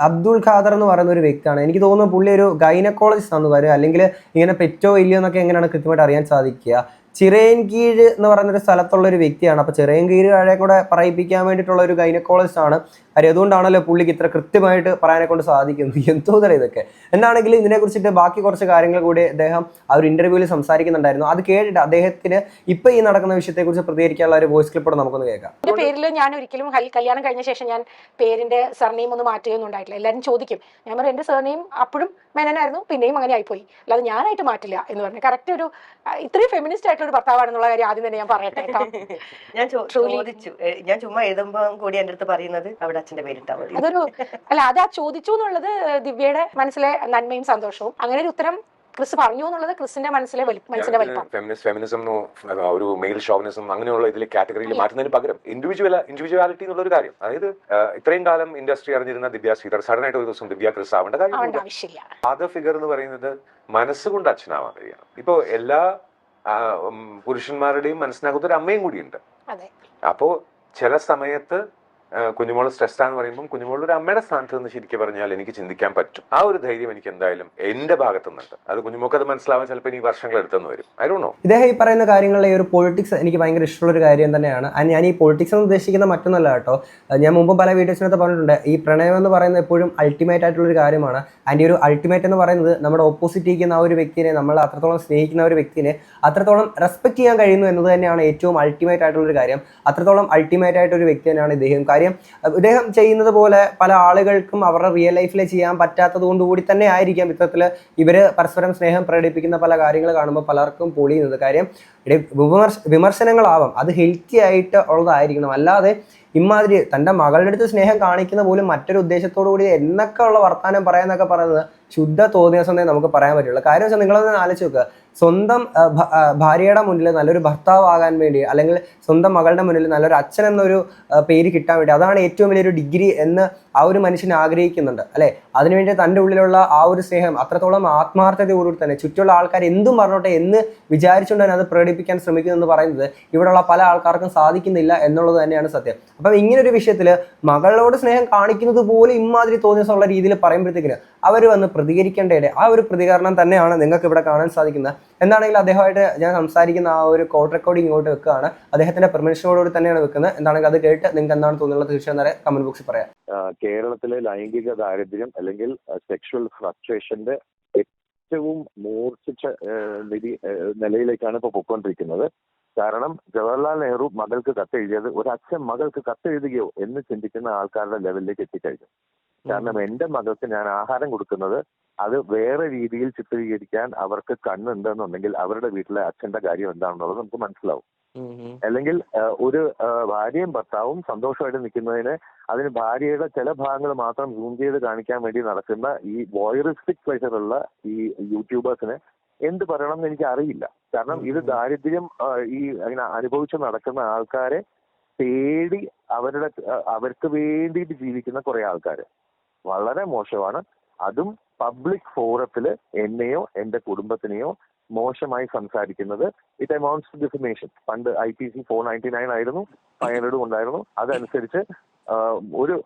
B: അബ്ദുൾ ഖാദർ എന്ന് പറയുന്ന ഒരു വ്യക്തിയാണ്. എനിക്ക് തോന്നുന്നു പുള്ളി ഒരു ഗൈനക്കോളജിസ്റ്റ് ആണെന്ന് വരും, അല്ലെങ്കിൽ ഇങ്ങനെ പെറ്റോ ഇല്ലയോ എന്നൊക്കെ എങ്ങനെയാണ് കൃത്യമായിട്ട് അറിയാൻ സാധിക്കുക. ചിറയൻകീഴ് എന്ന് പറയുന്നൊരു സ്ഥലത്തുള്ള ഒരു വ്യക്തിയാണ്. അപ്പോൾ ചിറയൻകീഴ് ആഴെ കൂടെ പറയിപ്പിക്കാൻ വേണ്ടിയിട്ടുള്ള ഒരു ഗൈനക്കോളജിസ്റ്റ് ആണ്. കാര്യം അതുകൊണ്ടാണല്ലോ പുള്ളിക്ക് ഇത്ര കൃത്യമായിട്ട് പറയാനെ കൊണ്ട് സാധിക്കുന്നത്. എന്തോന്നല്ല ഇതൊക്കെ. എന്താണെങ്കിലും ഇതിനെക്കുറിച്ചിട്ട് ബാക്കി കുറച്ച് കാര്യങ്ങൾ കൂടി അദ്ദേഹം ആ ഒരു ഇന്റർവ്യൂവിൽ സംസാരിക്കുന്നുണ്ടായിരുന്നു. അത് കേട്ടിട്ട് അദ്ദേഹത്തിന് ഇപ്പൊ ഈ നടക്കുന്ന വിഷയത്തെക്കുറിച്ച് പ്രതികരിക്കാനുള്ള ഒരു വോയിസ് ക്ലിപ്പോടെ നമുക്കൊന്ന് കേൾക്കാം.
D: എന്റെ പേരിൽ ഞാൻ ഒരിക്കലും കല്യാണം കഴിഞ്ഞ ശേഷം ഞാൻ പേരിന്റെ സർനെയിം ഒന്നും മാറ്റുകയൊന്നും ഉണ്ടായിട്ടില്ല. എല്ലാവരും ചോദിക്കും, ഞാൻ പറയും എന്റെ സർനെയിം അപ്പോഴും മെനനായിരുന്നു, പിന്നെയും അങ്ങനെ ആയിപ്പോയി, അല്ലാതെ ഞാനായിട്ട് മാറ്റില്ല എന്ന് പറഞ്ഞു. കറക്റ്റ് ഒരു ഇത്രയും ഫെമിനിസ്റ്റ് ആയിട്ടുള്ള ഒരു ഭർത്താവാണെന്നുള്ള കാര്യം ആദ്യം തന്നെ ഞാൻ പറയട്ടെ.
E: ഞാൻ ചോദിച്ചു, ഞാൻ ചുമ്മാ എഴുതുമ്പോ കൂടി എന്റെ അടുത്ത് പറയുന്നത് അവിടെ അച്ഛന്റെ പേരിട്ടാ മതി.
D: അതൊരു അത് ആ ചോദിച്ചു എന്നുള്ളത് ദിവ്യയുടെ മനസ്സിലെ നന്മയും സന്തോഷവും. അങ്ങനെ ഒരു ഉത്തരം ക്രിസ് പറഞ്ഞു എന്നുള്ളത് ക്രിസിന്റെ മനസ്സിലെ വലിപ്പം.
C: ഫെമിനിസം ഒരു മെയിൽ ഷോവിനിസം അങ്ങനെയുള്ള ഇതിൽ കാറ്റഗറിയിൽ മാറ്റുന്നതിന് പകരം ഇൻഡിവിജ്വാലിറ്റി എന്നുള്ള ഒരു കാര്യം. അതായത് ഇത്രയും കാലം ഇൻഡസ്ട്രി അറിഞ്ഞിരുന്ന ദിവ്യ ശ്രീധർ സഡൻ ആയിട്ട് ഒരു ദിവസം ദിവ്യ ക്രിസ് ആവേണ്ട കാര്യം
D: ആവശ്യമില്ല.
C: ഫാദർ ഫിഗർ എന്ന് പറയുന്നത് മനസ്സുകൊണ്ട് അച്ഛനാവാൻ കഴിയണം. ഇപ്പോ എല്ലാ പുരുഷന്മാരുടെയും മനസ്സിനകത്ത് ഒരു അമ്മയും കൂടിയുണ്ട്. അപ്പോ ചില സമയത്ത് കുഞ്ഞുമോള് സ്ട്രെസ്ഡ് ആണെന്ന് പറയുമ്പോൾ കുഞ്ഞുമോൾ ഒരു അമ്മയുടെ സ്ഥാനത്ത് നിന്ന് ശരിക്കും പറഞ്ഞാൽ എനിക്ക് ചിന്തിക്കാൻ പറ്റും. ആ ഒരു ധൈര്യം എനിക്ക് എന്തായാലും എന്റെ ഭാഗത്തുനിന്നുണ്ട്. അത് കുഞ്ഞുമോക്ക് അത് മനസ്സിലാവാൻ ചിലപ്പോൾ ഇനി വർഷങ്ങൾ എടുത്തെന്ന് വരും. I don't know.
B: ഇദ്ദേഹം ഈ പറയുന്ന കാര്യങ്ങളിലെ ഒരു പൊളിറ്റിക്സ് എനിക്ക് ഭയങ്കര ഇഷ്ടമുള്ള ഒരു കാര്യം തന്നെയാണ്. ഞാൻ ഈ പൊളിറ്റിക്സ് എന്ന് ഉദ്ദേശിക്കുന്ന മറ്റൊന്നല്ല കേട്ടോ. ഞാൻ മുമ്പ് പല വീഡിയോസിനകത്ത് പറഞ്ഞിട്ടുണ്ട്, ഈ പ്രണയം എന്ന് പറയുന്നത് എപ്പോഴും അൾട്ടിമേറ്റ് ആയിട്ടുള്ളൊരു കാര്യമാണ്. അതിൻ്റെ ഒരു അൾട്ടിമേറ്റ് എന്ന് പറയുന്നത് നമ്മുടെ ഓപ്പോസിറ്റ് ഇരിക്കുന്ന ആ ഒരു വ്യക്തിനെ, നമ്മൾ അത്രത്തോളം സ്നേഹിക്കുന്ന ഒരു വ്യക്തിനെ അത്രത്തോളം റെസ്പെക്ട് ചെയ്യാൻ കഴിയുന്നു എന്നത് തന്നെയാണ് ഏറ്റവും അൾട്ടിമേറ്റ് ആയിട്ടുള്ളൊരു കാര്യം. അത്രത്തോളം അൾട്ടിമേറ്റ് ആയിട്ടൊരു വ്യക്തി തന്നെയാണ് ഇദ്ദേഹം. കാര്യം ഇദ്ദേഹം ചെയ്യുന്നത് പോലെ പല ആളുകൾക്കും അവരുടെ റിയൽ ലൈഫിൽ ചെയ്യാൻ പറ്റാത്തത് കൊണ്ടുകൂടി തന്നെ ആയിരിക്കാം ഇത്തരത്തിൽ ഇവർ പരസ്പരം സ്നേഹം പ്രകടിപ്പിക്കുന്ന പല കാര്യങ്ങൾ കാണുമ്പോൾ പലർക്കും പൊളിയുന്നത്. കാര്യം വിമർശനങ്ങളാവാം, അത് ഹെൽത്തി ആയിട്ട് ഉള്ളതായിരിക്കണം. അല്ലാതെ ഇമാതിരി തൻ്റെ മകളുടെ അടുത്ത് സ്നേഹം കാണിക്കുന്ന പോലും മറ്റൊരു ഉദ്ദേശത്തോടു കൂടി എന്നൊക്കെ ഉള്ള വർത്താനം പറയാന്നൊക്കെ പറയുന്നത് ശുദ്ധ തോന്നിയസമേ നമുക്ക് പറയാൻ പറ്റുള്ളൂ. കാര്യം വെച്ചാൽ നിങ്ങളൊന്ന് ആലോചിച്ച് നോക്കുക, സ്വന്തം ഭാര്യയുടെ മുന്നിൽ നല്ലൊരു ഭർത്താവാകാൻ വേണ്ടി, അല്ലെങ്കിൽ സ്വന്തം മകളുടെ മുന്നിൽ നല്ലൊരു അച്ഛൻ എന്നൊരു പേര് കിട്ടാൻ വേണ്ടി, അതാണ് ഏറ്റവും വലിയൊരു ഡിഗ്രി എന്ന് ആ ഒരു മനുഷ്യൻ ആഗ്രഹിക്കുന്നുണ്ട് അല്ലേ. അതിനുവേണ്ടി തൻ്റെ ഉള്ളിലുള്ള ആ ഒരു സ്നേഹം അത്രത്തോളം ആത്മാർത്ഥതയോടുകൂടി തന്നെ ചുറ്റുള്ള ആൾക്കാർ എന്തും പറഞ്ഞോട്ടെ എന്ന് വിചാരിച്ചുകൊണ്ട് തന്നെ അത് പ്രകടിപ്പിക്കാൻ ശ്രമിക്കുന്നു എന്ന് പറയുന്നത് ഇവിടെയുള്ള പല ആൾക്കാർക്കും സാധിക്കുന്നില്ല എന്നുള്ളത് തന്നെയാണ് സത്യം. അപ്പം ഇങ്ങനൊരു വിഷയത്തിൽ മകളോട് സ്നേഹം കാണിക്കുന്നത് പോലും ഇമാതിരി തോന്നിയുള്ള രീതിയിൽ പറയുമ്പോഴത്തേക്കിന് അവർ വന്ന് പ്രതികരിക്കേണ്ടത് ആ ഒരു പ്രതികരണം തന്നെയാണ് നിങ്ങൾക്ക് ഇവിടെ കാണാൻ സാധിക്കുന്നത്. എന്താണെങ്കിലും അദ്ദേഹമായിട്ട് ഞാൻ സംസാരിക്കുന്ന ആ ഒരു കോൾ റെക്കോർഡിംഗ് ഇങ്ങോട്ട് വെക്കുകയാണ്. അദ്ദേഹത്തിന്റെ പെർമിഷനോടുകൂടി തന്നെയാണ് വെക്കുന്നത്. എന്താണെങ്കിൽ അത് കേട്ട് നിങ്ങൾക്ക് എന്താണ് തോന്നുന്നത് തീർച്ചയായും കമന്റ് ബോക്സിൽ പറയാം.
A: കേരളത്തിലെ ലൈംഗിക ദാരിദ്ര്യം അല്ലെങ്കിൽ സെക്ഷുവൽ ഫ്രസ്ട്രേഷന്റെ ഏറ്റവും മൂർച്ഛിച്ച നിലയിലേക്കാണ് ഇപ്പോൾ പൊയ്ക്കൊണ്ടിരിക്കുന്നത്. കാരണം ജവഹർലാൽ നെഹ്റു മകൾക്ക് കത്തെഴുതിയത് ഒരു അച്ഛൻ മകൾക്ക് കത്തെഴുതുകയോ എന്ന് ചിന്തിക്കുന്ന ആൾക്കാരുടെ ലെവലിലേക്ക് എത്തിക്കഴിഞ്ഞു. കാരണം എന്റെ മകൾക്ക് ഞാൻ ആഹാരം കൊടുക്കുന്നത് അത് വേറെ രീതിയിൽ ചിത്രീകരിക്കാൻ അവർക്ക് കണ്ണുണ്ടെന്നുണ്ടെങ്കിൽ അവരുടെ വീട്ടിലെ അച്ഛന്റെ കാര്യം എന്താണെന്നുള്ളത് നമുക്ക് മനസ്സിലാവും. അല്ലെങ്കിൽ ഒരു ഭാര്യയും ഭർത്താവും സന്തോഷമായിട്ട് നിൽക്കുന്നതിന് അതിന് ഭാര്യയുടെ ചില ഭാഗങ്ങൾ മാത്രം സൂം ചെയ്ത് കാണിക്കാൻ വേണ്ടി നടക്കുന്ന ഈ വോയറിസ്റ്റിക് പ്ലെഷറുള്ള ഈ യൂട്യൂബേഴ്സിന് എന്ത് പറയണം എന്ന് എനിക്ക് അറിയില്ല. കാരണം ഇത് ദാരിദ്ര്യം ഈ അങ്ങനെ അനുഭവിച്ച് നടക്കുന്ന ആൾക്കാരെ തേടി അവർക്ക് വേണ്ടിയിട്ട് ജീവിക്കുന്ന കുറെ ആൾക്കാർ വളരെ മോശമാണ്. അതും പബ്ലിക് ഫോറത്തിൽ എന്നെയോ എന്റെ കുടുംബത്തിനെയോ മോശമായി സംസാരിക്കുന്നത് ഇറ്റ് അമൗണ്ട്സ് ടു ഡിഫമേഷൻ. പണ്ട് IPC 499 ആയിരുന്നു, 500 ഉണ്ടായിരുന്നു. അതനുസരിച്ച് ഒരു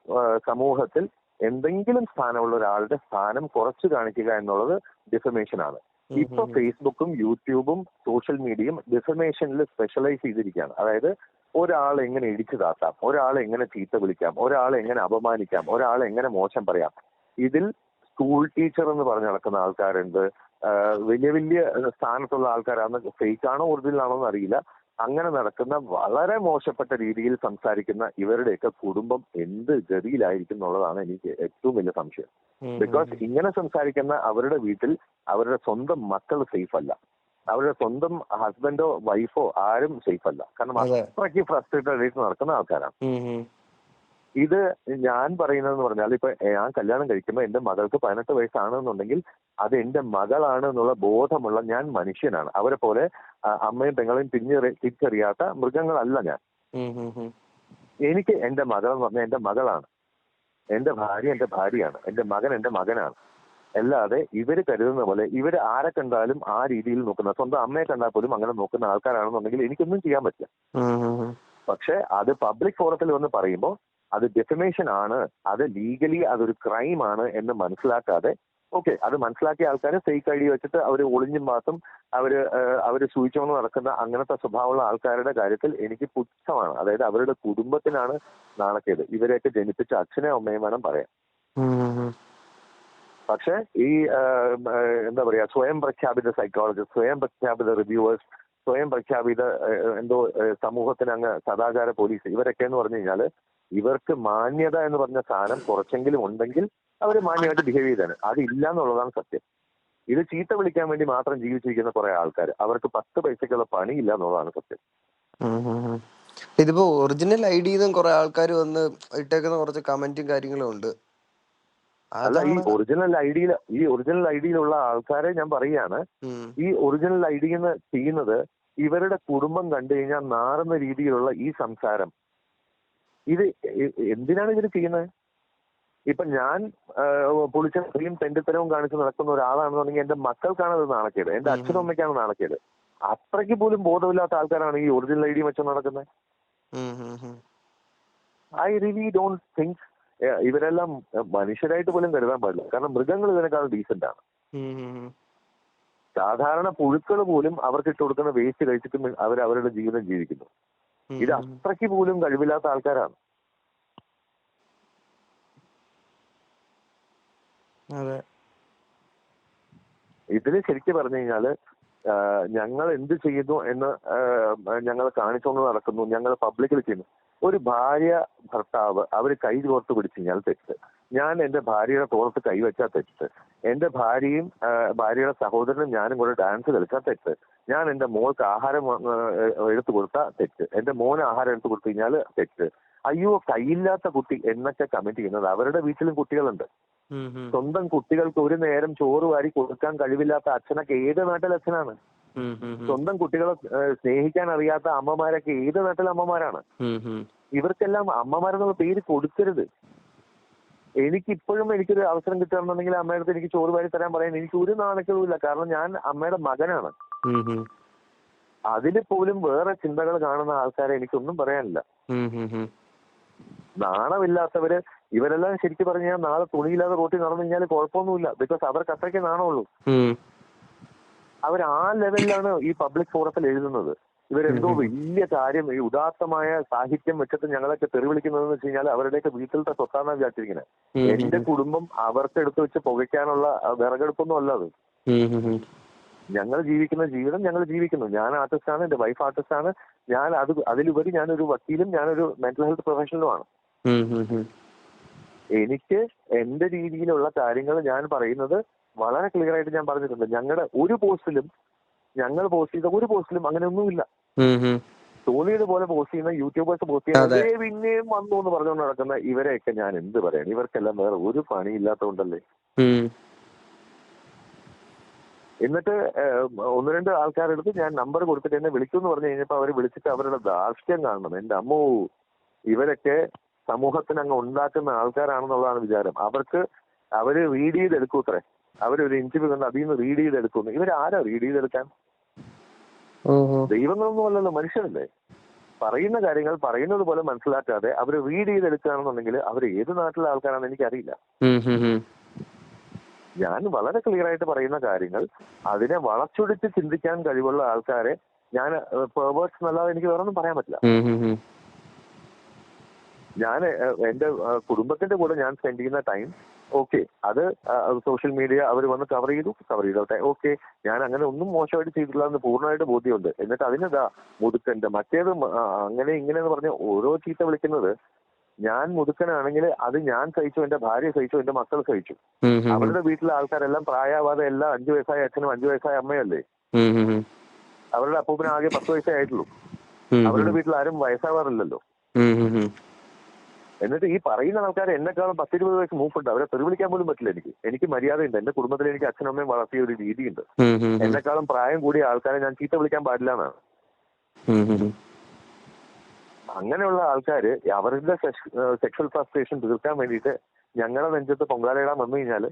A: സമൂഹത്തിൽ എന്തെങ്കിലും സ്ഥാനമുള്ള ഒരാളുടെ സ്ഥാനം കുറച്ച് കാണിക്കുക എന്നുള്ളത് ഡിഫമേഷൻ ആണ്. ഇപ്പൊ ഫേസ്ബുക്കും യൂട്യൂബും സോഷ്യൽ മീഡിയയും ഡിഫമേഷനിൽ സ്പെഷ്യലൈസ് ചെയ്തിരിക്കുകയാണ്. അതായത് ഒരാളെ എങ്ങനെ ഇടിച്ചു താത്താം, ഒരാളെ എങ്ങനെ ചീത്ത വിളിക്കാം, ഒരാളെ എങ്ങനെ അപമാനിക്കാം, ഒരാളെ എങ്ങനെ മോശം പറയാം. ഇതിൽ സ്കൂൾ ടീച്ചർ എന്ന് പറഞ്ഞ് നടക്കുന്ന ആൾക്കാരുണ്ട്, വലിയ വലിയ സ്ഥാനത്തുള്ള ആൾക്കാരാണ്. ഫേക്ക് ആണോ ഒറിജിനൽ ആണോ എന്ന് അറിയില്ല. അങ്ങനെ നടക്കുന്ന വളരെ മോശപ്പെട്ട രീതിയിൽ സംസാരിക്കുന്ന ഇവരുടെയൊക്കെ കുടുംബം എന്ത് ഗതിയിലായിരിക്കും എന്നുള്ളതാണ് എനിക്ക് ഏറ്റവും വലിയ സംശയം. ബിക്കോസ് ഇങ്ങനെ സംസാരിക്കുന്ന അവരുടെ വീട്ടിൽ അവരുടെ സ്വന്തം മക്കൾ സേഫ് അല്ല, അവരുടെ സ്വന്തം ഹസ്ബൻഡോ വൈഫോ ആരും സേഫ് അല്ല. കാരണം അത്രയ്ക്ക് ഫ്രസ്ട്രേറ്റഡ് ആയിട്ട് നടക്കുന്ന ആൾക്കാരാണ്. ഇത് ഞാൻ പറയുന്നതെന്ന് പറഞ്ഞാൽ ഇപ്പൊ ഞാൻ കല്യാണം കഴിക്കുമ്പോൾ എന്റെ മകൾക്ക് 18 വയസ്സാണെന്നുണ്ടെങ്കിൽ അത് എന്റെ മകളാണ് എന്നുള്ള ബോധമുള്ള ഞാൻ മനുഷ്യനാണ്. അവരെ പോലെ അമ്മയും പെങ്ങളെയും തിരിച്ചറിയാത്ത മൃഗങ്ങളല്ല ഞാൻ. എനിക്ക് എന്റെ മകൾ എന്ന് പറഞ്ഞാൽ എന്റെ മകളാണ്, എന്റെ ഭാര്യ എന്റെ ഭാര്യയാണ്, എന്റെ മകൻ എന്റെ മകനാണ്. അല്ലാതെ ഇവര് കരുതുന്ന പോലെ ഇവര് ആരെ കണ്ടാലും ആ രീതിയിൽ നോക്കുന്ന, സ്വന്തം അമ്മയെ കണ്ടാൽ പോലും അങ്ങനെ നോക്കുന്ന ആൾക്കാരാണെന്നുണ്ടെങ്കിൽ എനിക്കൊന്നും ചെയ്യാൻ പറ്റില്ല. പക്ഷെ അത് പബ്ലിക് ഫോറത്തിൽ വന്ന് പറയുമ്പോൾ അത് ഡെഫമേഷൻ ആണ്, അത് ലീഗലി അതൊരു ക്രൈം ആണ് എന്ന് മനസ്സിലാക്കാതെ, ഓക്കെ അത് മനസ്സിലാക്കിയ ആൾക്കാർ ഫേക്ക് ഐ ഡി വെച്ചിട്ട് അവർ ഒളിഞ്ഞും പാത്തും അവര് സൂചിച്ചോന്ന് നടക്കുന്ന അങ്ങനത്തെ സ്വഭാവമുള്ള ആൾക്കാരുടെ കാര്യത്തിൽ എനിക്ക് പുച്ഛമാണ്. അതായത് അവരുടെ കുടുംബത്തിനാണ് നാണക്കേട്. ഇവരെയൊക്കെ ജനിപ്പിച്ച അച്ഛനെയും അമ്മയും വേണം പറയാൻ. പക്ഷെ ഈ എന്താ പറയാ, സ്വയം പ്രഖ്യാപിത സൈക്കോളജിസ്റ്റ്, സ്വയം പ്രഖ്യാപിത റിവ്യൂവേഴ്സ്, സ്വയം പ്രഖ്യാപിത എന്തോ സമൂഹത്തിന് അങ്ങ് സദാചാര പോലീസ്, ഇവരൊക്കെ എന്ന് പറഞ്ഞു കഴിഞ്ഞാൽ ഇവർക്ക് മാന്യത എന്ന് പറഞ്ഞ സാധനം കുറച്ചെങ്കിലും ഉണ്ടെങ്കിൽ അവർ മാന്യമായിട്ട് ബിഹേവ് ചെയ്താണ്. അതില്ല എന്നുള്ളതാണ് സത്യം. ഇത് ചീത്ത വിളിക്കാൻ വേണ്ടി മാത്രം ജീവിച്ചിരിക്കുന്ന കുറെ ആൾക്കാർ, അവർക്ക് 10 പൈസക്കുള്ള പണിയില്ല എന്നുള്ളതാണ് സത്യം.
B: ഇതിപ്പോ ഒറിജിനൽ ഐ ഡി കുറെ ആൾക്കാർ വന്ന് ഇട്ടേക്കുന്ന കുറച്ച് കമന്റും കാര്യങ്ങളും ഉണ്ട്.
A: അല്ല, ഈ ഒറിജിനൽ ഐഡിയിലുള്ള ആൾക്കാരെ ഞാൻ പറയാണ്, ഈ ഒറിജിനൽ ഐ ഡി എന്ന് ചെയ്യുന്നത് ഇവരുടെ കുടുംബം കണ്ടു കഴിഞ്ഞാൽ നാറുന്ന രീതിയിലുള്ള ഈ സംസാരം, ഇത് എന്തിനാണ് ഇവര് ചെയ്യുന്നത്? ഇപ്പൊ ഞാൻ പൊളിച്ചയും തെണ്ടിത്തരവും കാണിച്ച് നടക്കുന്ന ഒരാളാണെന്നുണ്ടെങ്കിൽ എന്റെ മക്കൾക്കാണ് അത് നാണക്കേട്, എന്റെ അച്ഛനും അമ്മയ്ക്കാണ് നാണക്കേട്. അത്രയ്ക്ക് പോലും ബോധമില്ലാത്ത ആൾക്കാരാണ് ഈ ഒറിജിനൽ ഐ ഡി വെച്ച് നടക്കുന്നത്. ഐ റിയലി ഡോണ്ട് തിങ്ക് ഇവരെല്ലാം മനുഷ്യരായിട്ട് പോലും കരുതാൻ പാടില്ല. കാരണം മൃഗങ്ങൾ ഇതിനേക്കാൾ ഡീസന്റ് ആണ്. സാധാരണ പുഴുക്കൾ പോലും അവർക്ക് ഇട്ട് കൊടുക്കുന്ന വേസ്റ്റ് കഴിച്ചിട്ടും അവരുടെ ജീവിതം ജീവിക്കുന്നു. ഇത് അത്രയ്ക്ക് പോലും കഴിവില്ലാത്ത ആൾക്കാരാണ്. ഇതിന് ശരിക്കും പറഞ്ഞു കഴിഞ്ഞാല് ഞങ്ങൾ എന്ത് ചെയ്യുന്നു എന്ന് ഞങ്ങൾ കാണിച്ചുകൊണ്ട് നടക്കുന്നു, ഞങ്ങൾ പബ്ലിക്കിൽ ചെയ്യുന്നു. ഒരു ഭാര്യ ഭർത്താവ് അവർ കൈ കോർത്ത് പിടിച്ചു കഴിഞ്ഞാൽ തെറ്റ്, ഞാൻ എന്റെ ഭാര്യയുടെ തോളത്ത് കൈവച്ചാൽ തെറ്റ്, എന്റെ ഭാര്യയും ഭാര്യയുടെ സഹോദരനും ഞാനും കൂടെ ഡാൻസ് കളിച്ചാൽ തെറ്റ്, ഞാൻ എന്റെ മോൾക്ക് ആഹാരം എടുത്തു കൊടുത്താൽ തെറ്റ്, എന്റെ മോന് ആഹാരം എടുത്തു കൊടുത്തു കഴിഞ്ഞാൽ തെറ്റ്. അയ്യോ കൈയില്ലാത്ത കുട്ടി എന്നൊക്കെ കമന്റ് ചെയ്യുന്നത് അവരുടെ വീട്ടിലും കുട്ടികളുണ്ട്. സ്വന്തം കുട്ടികൾക്ക് ഒരു നേരം ചോറ് വാരി കൊടുക്കാൻ കഴിവില്ലാത്ത അച്ഛനൊക്കെ ഏത് നാട്ടിൽ അച്ഛനാണ്? സ്വന്തം കുട്ടികളെ സ്നേഹിക്കാൻ അറിയാത്ത അമ്മമാരൊക്കെ ഏത് നാട്ടിൽ അമ്മമാരാണ്? ഇവർക്കെല്ലാം അമ്മമാരെന്നുള്ള പേര് കൊടുക്കരുത്. എനിക്കിപ്പോഴും എനിക്കൊരു അവസരം കിട്ടുകയാണെന്നുണ്ടെങ്കിൽ അമ്മയുടെ അടുത്ത് എനിക്ക് ചോറ് വാരി തരാൻ പറയാൻ എനിക്ക് ഒരു നാണക്കേടുമില്ല. കാരണം ഞാൻ അമ്മയുടെ മകനാണ്. അതിൽ പോലും വേറെ ചിന്തകൾ കാണുന്ന ആൾക്കാരെ എനിക്കൊന്നും പറയാനില്ല. നാണമില്ലാത്തവര് ഇവരെല്ലാം ശരിക്കും പറഞ്ഞാൽ നാളെ തുണിയില്ലാതെ റോട്ടിൽ നടന്നു കഴിഞ്ഞാൽ കുഴപ്പമൊന്നുമില്ല. ബിക്കോസ് അവർക്ക് അത്രയ്ക്ക് നാണമുള്ളൂ. അവർ ആ ലെവലിലാണ് ഈ പബ്ലിക് ഫോറത്തിൽ എഴുതുന്നത്. ഇവരെന്തോ വലിയ കാര്യം, ഈ ഉദാത്തമായ സാഹിത്യം വെച്ചിട്ട് ഞങ്ങളൊക്കെ തെറി വിളിക്കുന്നതെന്ന് വെച്ച് കഴിഞ്ഞാൽ അവരുടെയൊക്കെ വീട്ടിലത്തെ സ്വത്താണെന്ന് വിചാരിച്ചിരിക്കുന്നത്. എന്റെ കുടുംബം അവർക്ക് എടുത്തു വെച്ച് പുകയ്ക്കാനുള്ള വിറകെടുപ്പൊന്നും അല്ല അത്. ഞങ്ങൾ ജീവിക്കുന്ന ജീവിതം ഞങ്ങൾ ജീവിക്കുന്നു. ഞാൻ ആർട്ടിസ്റ്റാണ്, എന്റെ വൈഫ് ആർട്ടിസ്റ്റാണ്. ഞാൻ അതിലുപരി ഞാനൊരു വക്കീലും ഞാനൊരു മെന്റൽ ഹെൽത്ത് പ്രൊഫഷണലുമാണ്. എനിക്ക് എന്റെ രീതിയിലുള്ള കാര്യങ്ങൾ ഞാൻ പറയുന്നത് വളരെ ക്ലിയർ ആയിട്ട് ഞാൻ പറഞ്ഞിട്ടുണ്ട്. ഞങ്ങളുടെ ഒരു പോസ്റ്റിലും, ഞങ്ങൾ പോസ്റ്റ് ചെയ്ത ഒരു പോസ്റ്റിലും അങ്ങനെ ഒന്നുമില്ല. തോന്നിയത് പോലെ പോസ്റ്റ് ചെയ്യുന്ന യൂട്യൂബേഴ്സ് പോസ്റ്റ് ചെയ്യുന്നത് പിന്നെയും വന്നു എന്ന് പറഞ്ഞുകൊണ്ട് നടക്കുന്ന ഇവരെയൊക്കെ ഞാൻ എന്ത് പറയാൻ? ഇവർക്കെല്ലാം വേറെ ഒരു പണി ഇല്ലാത്തതുകൊണ്ടല്ലേ. എന്നിട്ട് 1-2 ആൾക്കാരെടുത്ത് ഞാൻ നമ്പർ കൊടുത്തിട്ട് എന്നെ വിളിക്കുമെന്ന് പറഞ്ഞു കഴിഞ്ഞപ്പോൾ അവർ വിളിച്ചിട്ട് അവരുടെ ധാർഷ്ട്യം കാണണം. എന്റെ അമ്മോ, ഇവരൊക്കെ സമൂഹത്തിന് അങ്ങ് ഉണ്ടാക്കുന്ന ആൾക്കാരാണെന്നുള്ളതാണ് വിചാരം. അവര് റീഡ് ചെയ്തെടുക്കൂത്രേ. അവരൊരു ഇന്റർവ്യൂ കണ്ട് അതിൽ നിന്ന് റീഡ് ചെയ്തെടുക്കുന്നു. ഇവരാരാ റീഡ് ചെയ്തെടുക്കാൻ? ദൈവങ്ങളൊന്നും അല്ലല്ലോ, മനുഷ്യനല്ലേ. പറയുന്ന കാര്യങ്ങൾ പറയുന്നത് പോലെ മനസ്സിലാക്കാതെ അവർ റീഡ് ചെയ്തെടുക്കുകയാണെന്നുണ്ടെങ്കിൽ അവർ ഏത് നാട്ടിലെ ആൾക്കാരാണെന്ന് എനിക്കറിയില്ല. ഞാൻ വളരെ ക്ലിയർ ആയിട്ട് പറയുന്ന കാര്യങ്ങൾ അതിനെ വളച്ചൊടിച്ച് ചിന്തിക്കാൻ കഴിവുള്ള ആൾക്കാരെ ഞാൻ പെർവേർട്സ് എന്നല്ലാതെ എനിക്ക് വേറൊന്നും പറയാൻ പറ്റില്ല. ഞാൻ എന്റെ കുടുംബത്തിന്റെ കൂടെ ഞാൻ സ്പെൻഡ് ചെയ്യുന്ന ടൈം ഓക്കെ, അത് സോഷ്യൽ മീഡിയ അവർ വന്ന് കവർ ചെയ്തോട്ടെ, ഓക്കെ. ഞാൻ അങ്ങനെ ഒന്നും മോശമായിട്ട് ചെയ്തിട്ടില്ല എന്ന് പൂർണ്ണമായിട്ട് ബോധ്യമുണ്ട്. എന്നിട്ട് അതിനെന്താ മുതുക്കന്റെ മറ്റേത് അങ്ങനെ ഇങ്ങനെയെന്ന് പറഞ്ഞ് ഓരോ ചീത്ത വിളിക്കുന്നത്. ഞാൻ മുതുക്കനാണെങ്കിൽ അത് ഞാൻ സഹിച്ചു, എന്റെ ഭാര്യ സഹിച്ചു, എന്റെ മക്കൾ സഹിച്ചു. അവരുടെ വീട്ടിലെ ആൾക്കാരെല്ലാം പ്രായമാവാതെ എല്ലാം 5 വയസ്സായ അച്ഛനും 5 വയസ്സായ അമ്മയല്ലേ. അവരുടെ അപ്പൂപ്പന് ആകെ 10 വയസ്സേ ആയിട്ടുള്ളൂ. അവരുടെ വീട്ടിൽ ആരും വയസ്സാവാറില്ലല്ലോ. എന്നിട്ട് ഈ പറയുന്ന ആൾക്കാർ എന്നെക്കാളും 10-20 വയസ്സ് മൂപ്പുണ്ട്. അവരെ തെറി വിളിക്കാൻ പോലും പറ്റില്ല. എനിക്ക് മര്യാദയുണ്ട്. എന്റെ കുടുംബത്തിൽ എനിക്ക് അച്ഛനും അമ്മയും വളർത്തിയ ഒരു രീതിയുണ്ട്. എന്നെക്കാളും പ്രായം കൂടിയ ആൾക്കാരെ ഞാൻ ചീത്ത വിളിക്കാൻ പാടില്ല എന്നാണ്. അങ്ങനെയുള്ള ആൾക്കാര് അവരുടെ സെക്ഷൽ ഫ്രസ്ട്രേഷൻ തീർക്കാൻ വേണ്ടിയിട്ട് ഞങ്ങളുടെ നെഞ്ചത്ത് പൊങ്കാലയിടാൻ വന്നു കഴിഞ്ഞാല്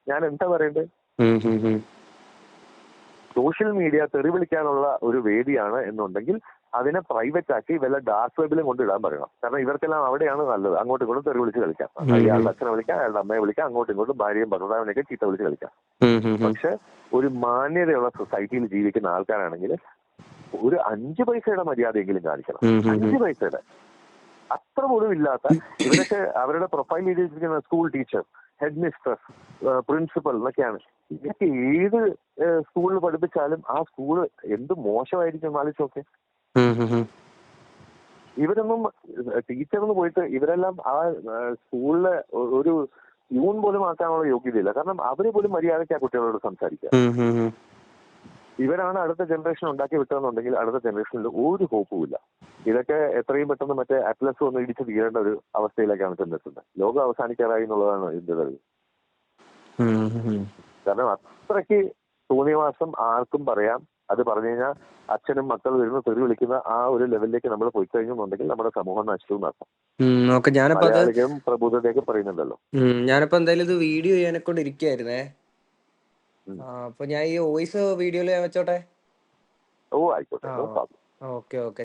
A: ഞാൻ എന്താ പറയണ്ടേ? സോഷ്യൽ മീഡിയ തെറി വിളിക്കാനുള്ള ഒരു വേദിയാണ് എന്നുണ്ടെങ്കിൽ അതിനെ പ്രൈവറ്റ് ആക്കി വല്ല ഡാർക്ക് വെബിലും കൊണ്ടിടാൻ പറയണം. കാരണം ഇവർക്കെല്ലാം അവിടെയാണ് നല്ലത്. അങ്ങോട്ടും ഇങ്ങോട്ടും തെറി വിളിച്ച് കളിക്കാം, അയാളുടെ അച്ഛനെ വിളിക്കാം, അയാളുടെ അമ്മയെ വിളിക്കാം, അങ്ങോട്ടും ഇങ്ങോട്ടും ഭാര്യയും ഭർത്താവിനെയൊക്കെ ചീത്ത വിളിച്ച് കളിക്കാം. പക്ഷെ ഒരു മാന്യതയുള്ള സൊസൈറ്റിയിൽ ജീവിക്കുന്ന ആൾക്കാരാണെങ്കിൽ ഒരു 5 പൈസയുടെ മര്യാദയെങ്കിലും കാണിക്കണം. 5 പൈസയുടെ അത്ര പോലും ഇല്ലാത്ത ഇവരൊക്കെ അവരുടെ പ്രൊഫൈൽ ചെയ്തിരിക്കുന്ന school teacher, head mistress, principal എന്നൊക്കെയാണ്. ഇതൊക്കെ ഏത് സ്കൂളിൽ പഠിപ്പിച്ചാലും ആ സ്കൂള് എന്ത് മോശമായിരിക്കും ആലോചിച്ചൊക്കെ. ഇവരൊന്നും ടീച്ചറിന് പോയിട്ട് ഇവരെല്ലാം ആ സ്കൂളിലെ ഒരു യൂൺ പോലും ആക്കാനുള്ള യോഗ്യതയില്ല. കാരണം അവര് പോലും മര്യാദയ്ക്ക് ആ കുട്ടികളോട് സംസാരിക്കുക. ഇവരാണ് അടുത്ത ജനറേഷൻ ഉണ്ടാക്കി വിട്ടതെന്നുണ്ടെങ്കിൽ അടുത്ത ജനറേഷനിൽ ഒരു ഹോപ്പുമില്ല. ഇതൊക്കെ എത്രയും പെട്ടെന്ന് മറ്റേ അറ്റ്ലസ് ഒന്ന് ഇടിച്ച് തീരേണ്ട ഒരു അവസ്ഥയിലേക്കാണ് ചെന്നെത്തുന്നത്. ലോകം അവസാനിക്കാറായി എന്നുള്ളതാണ് ഇതിന്റെ തെളിവ്. കാരണം അത്രയ്ക്ക് തോന്നിയവാസം ആർക്കും പറയാം. അത് പറഞ്ഞു കഴിഞ്ഞാൽ അച്ഛനും മക്കളും വരുന്ന തെറി വിളിക്കുന്ന ആ ഒരു ലെവലിലേക്ക് നമ്മൾ പോയി കഴിഞ്ഞെന്നുണ്ടെങ്കിൽ നമ്മുടെ സമൂഹം നശിച്ചു നടക്കും. മലയാളികളും പ്രബുദ്ധതയൊക്കെ പറയുന്നുണ്ടല്ലോ.
B: ഞാനിപ്പോ എന്തായാലും ഇത് വീഡിയോ ചെയ്യാനെ കൊണ്ട് ഇരിക്കായിരുന്നേ. അപ്പൊ ഞാൻ ഈ വോയിസ് വീഡിയോയിൽ വെച്ചോട്ടെ.
A: ഓ ആയിക്കോട്ടെ.
B: ഓക്കെ.